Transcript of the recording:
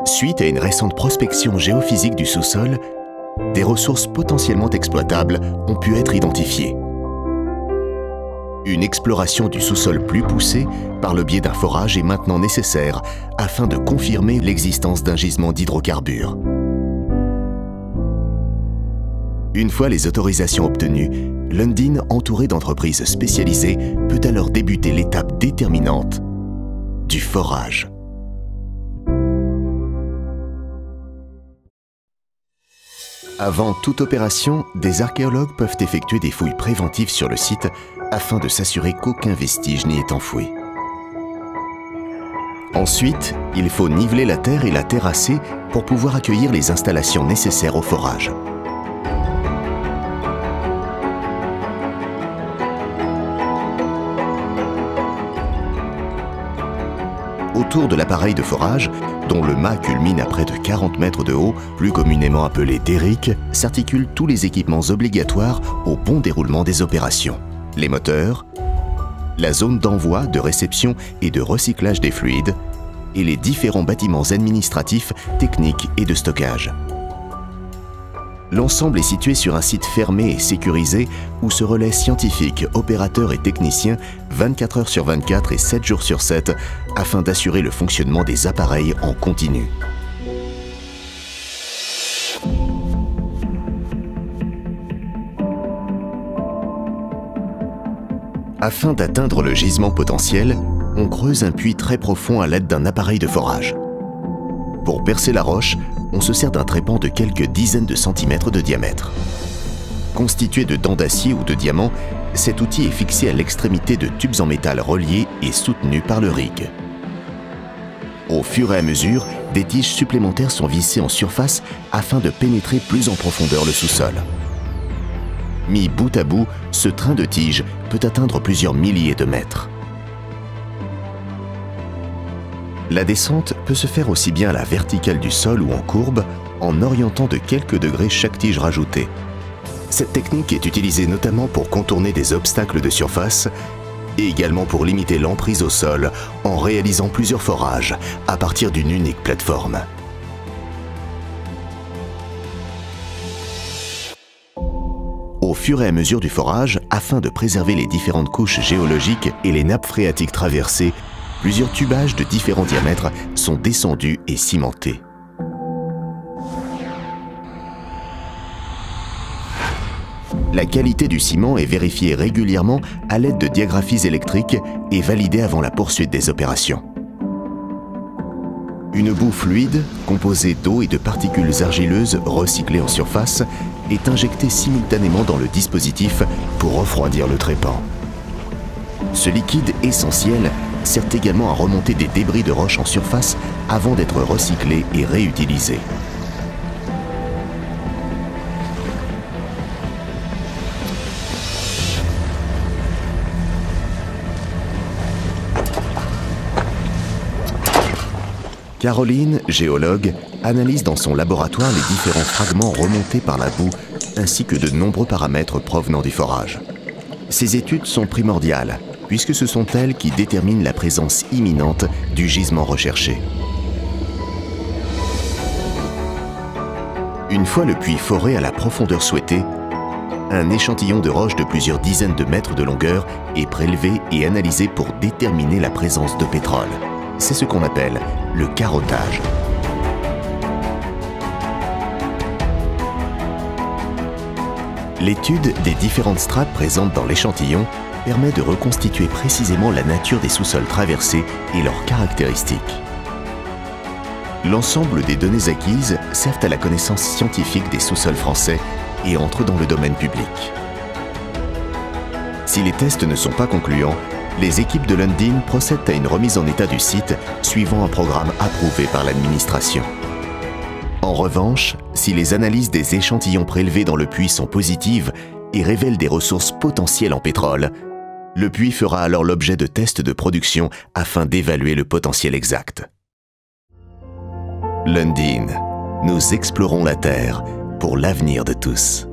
Suite à une récente prospection géophysique du sous-sol, des ressources potentiellement exploitables ont pu être identifiées. Une exploration du sous-sol plus poussée par le biais d'un forage est maintenant nécessaire afin de confirmer l'existence d'un gisement d'hydrocarbures. Une fois les autorisations obtenues, Lundin, entouré d'entreprises spécialisées, peut alors débuter l'étape déterminante du forage. Avant toute opération, des archéologues peuvent effectuer des fouilles préventives sur le site afin de s'assurer qu'aucun vestige n'y est enfoui. Ensuite, il faut niveler la terre et la terrasser pour pouvoir accueillir les installations nécessaires au forage. Autour de l'appareil de forage, dont le mât culmine à près de 40 mètres de haut, plus communément appelé derrick, s'articulent tous les équipements obligatoires au bon déroulement des opérations. Les moteurs, la zone d'envoi, de réception et de recyclage des fluides, et les différents bâtiments administratifs, techniques et de stockage. L'ensemble est situé sur un site fermé et sécurisé où se relaient scientifiques, opérateurs et techniciens 24 heures sur 24 et 7 jours sur 7 afin d'assurer le fonctionnement des appareils en continu. Afin d'atteindre le gisement potentiel, on creuse un puits très profond à l'aide d'un appareil de forage. Pour percer la roche, on se sert d'un trépan de quelques dizaines de centimètres de diamètre. Constitué de dents d'acier ou de diamant, cet outil est fixé à l'extrémité de tubes en métal reliés et soutenus par le rig. Au fur et à mesure, des tiges supplémentaires sont vissées en surface afin de pénétrer plus en profondeur le sous-sol. Mis bout à bout, ce train de tiges peut atteindre plusieurs milliers de mètres. La descente peut se faire aussi bien à la verticale du sol ou en courbe, en orientant de quelques degrés chaque tige rajoutée. Cette technique est utilisée notamment pour contourner des obstacles de surface et également pour limiter l'emprise au sol en réalisant plusieurs forages à partir d'une unique plateforme. Au fur et à mesure du forage, afin de préserver les différentes couches géologiques et les nappes phréatiques traversées, plusieurs tubages de différents diamètres sont descendus et cimentés. La qualité du ciment est vérifiée régulièrement à l'aide de diagraphies électriques et validée avant la poursuite des opérations. Une boue fluide, composée d'eau et de particules argileuses recyclées en surface, est injectée simultanément dans le dispositif pour refroidir le trépan. Ce liquide essentiel sert également à remonter des débris de roches en surface avant d'être recyclé et réutilisé. Caroline, géologue, analyse dans son laboratoire les différents fragments remontés par la boue ainsi que de nombreux paramètres provenant du forage. Ces études sont primordiales puisque ce sont elles qui déterminent la présence imminente du gisement recherché. Une fois le puits foré à la profondeur souhaitée, un échantillon de roche de plusieurs dizaines de mètres de longueur est prélevé et analysé pour déterminer la présence de pétrole. C'est ce qu'on appelle le carottage. L'étude des différentes strates présentes dans l'échantillon permet de reconstituer précisément la nature des sous-sols traversés et leurs caractéristiques. L'ensemble des données acquises servent à la connaissance scientifique des sous-sols français et entrent dans le domaine public. Si les tests ne sont pas concluants, les équipes de Lundin procèdent à une remise en état du site suivant un programme approuvé par l'administration. En revanche, si les analyses des échantillons prélevés dans le puits sont positives et révèlent des ressources potentielles en pétrole, le puits fera alors l'objet de tests de production afin d'évaluer le potentiel exact. Lundin, nous explorons la Terre pour l'avenir de tous.